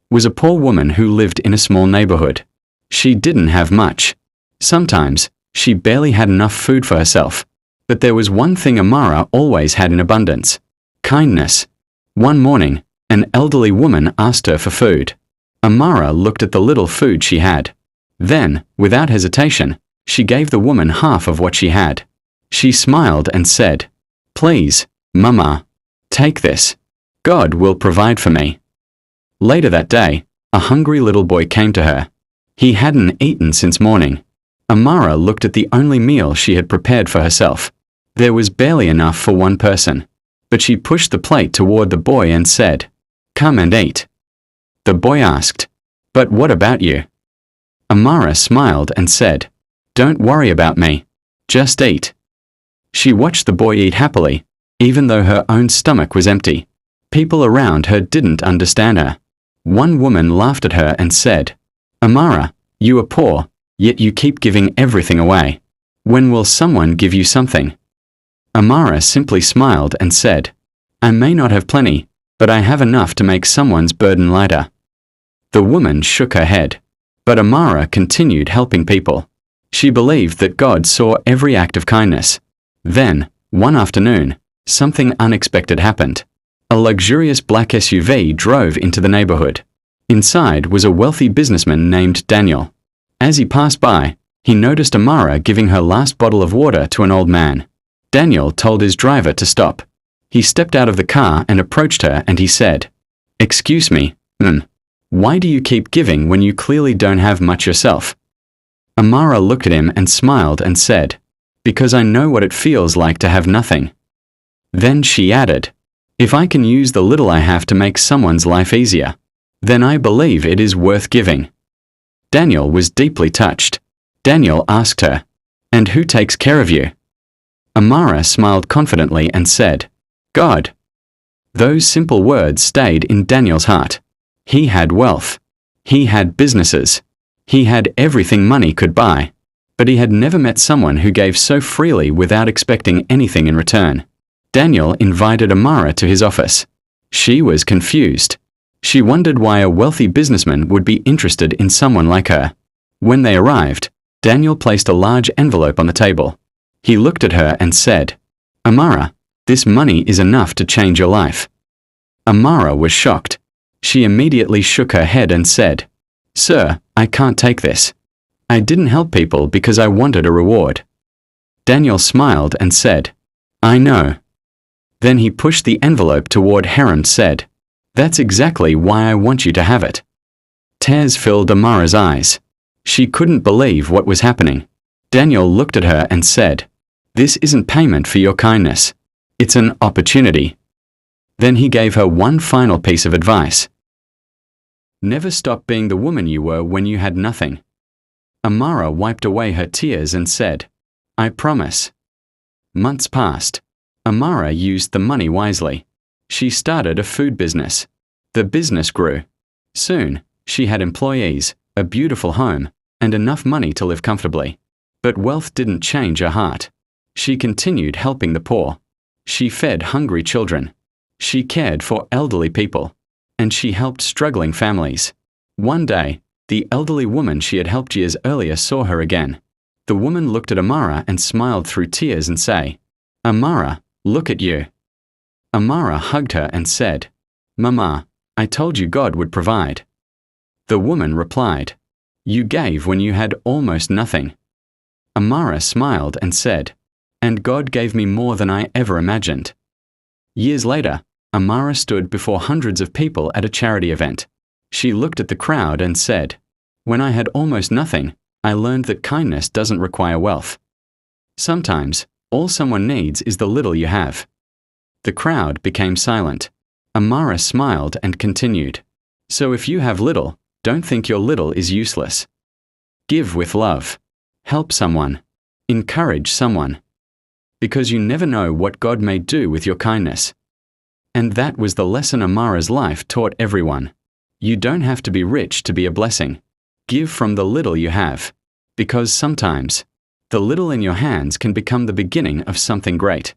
was a poor woman who lived in a small neighborhood. She didn't have much. Sometimes, she barely had enough food for herself. But there was one thing Amara always had in abundance: kindness. One morning, an elderly woman asked her for food. Amara looked at the little food she had. Then, without hesitation, she gave the woman half of what she had. She smiled and said, "Please, Mama, take this. God will provide for me." Later that day, a hungry little boy came to her. He hadn't eaten since morning. Amara looked at the only meal she had prepared for herself. There was barely enough for one person. But she pushed the plate toward the boy and said, "Come and eat." The boy asked, "But what about you?" Amara smiled and said, "Don't worry about me. Just eat." She watched the boy eat happily, even though her own stomach was empty. People around her didn't understand her. One woman laughed at her and said, "Amara, you are poor, yet you keep giving everything away. When will someone give you something?" Amara simply smiled and said, "I may not have plenty, but I have enough to make someone's burden lighter." The woman shook her head, but Amara continued helping people. She believed that God saw every act of kindness. Then, one afternoon, something unexpected happened. A luxurious black SUV drove into the neighborhood. Inside was a wealthy businessman named Daniel. As he passed by, he noticed Amara giving her last bottle of water to an old man. Daniel told his driver to stop. He stepped out of the car and approached her and he said, "Excuse me, why do you keep giving when you clearly don't have much yourself?" Amara looked at him and smiled and said, "Because I know what it feels like to have nothing." Then she added, "If I can use the little I have to make someone's life easier, then I believe it is worth giving." Daniel was deeply touched. Daniel asked her, "And who takes care of you?" Amara smiled confidently and said, "God." Those simple words stayed in Daniel's heart. He had wealth. He had businesses. He had everything money could buy. But he had never met someone who gave so freely without expecting anything in return. Daniel invited Amara to his office. She was confused. She wondered why a wealthy businessman would be interested in someone like her. When they arrived, Daniel placed a large envelope on the table. He looked at her and said, "Amara, this money is enough to change your life." Amara was shocked. She immediately shook her head and said, "Sir, I can't take this. I didn't help people because I wanted a reward." Daniel smiled and said, "I know." Then he pushed the envelope toward her and said, "That's exactly why I want you to have it." Tears filled Amara's eyes. She couldn't believe what was happening. Daniel looked at her and said, "This isn't payment for your kindness. It's an opportunity." Then he gave her one final piece of advice. Never stop being the woman you were when you had nothing. Amara wiped away her tears and said, "I promise." Months passed. Amara used the money wisely. She started a food business. The business grew. Soon, she had employees, a beautiful home, and enough money to live comfortably. But wealth didn't change her heart. She continued helping the poor. She fed hungry children. She cared for elderly people. And she helped struggling families. One day, the elderly woman she had helped years earlier saw her again. The woman looked at Amara and smiled through tears and said, "Amara, look at you." Amara hugged her and said, "Mama, I told you God would provide." The woman replied, "You gave when you had almost nothing." Amara smiled and said, "And God gave me more than I ever imagined." Years later, Amara stood before hundreds of people at a charity event. She looked at the crowd and said, "When I had almost nothing, I learned that kindness doesn't require wealth. Sometimes, all someone needs is the little you have." The crowd became silent. Amara smiled and continued, "So if you have little, don't think your little is useless. Give with love. Help someone. Encourage someone. Because you never know what God may do with your kindness." And that was the lesson Amara's life taught everyone. You don't have to be rich to be a blessing. Give from the little you have. Because sometimes, the little in your hands can become the beginning of something great.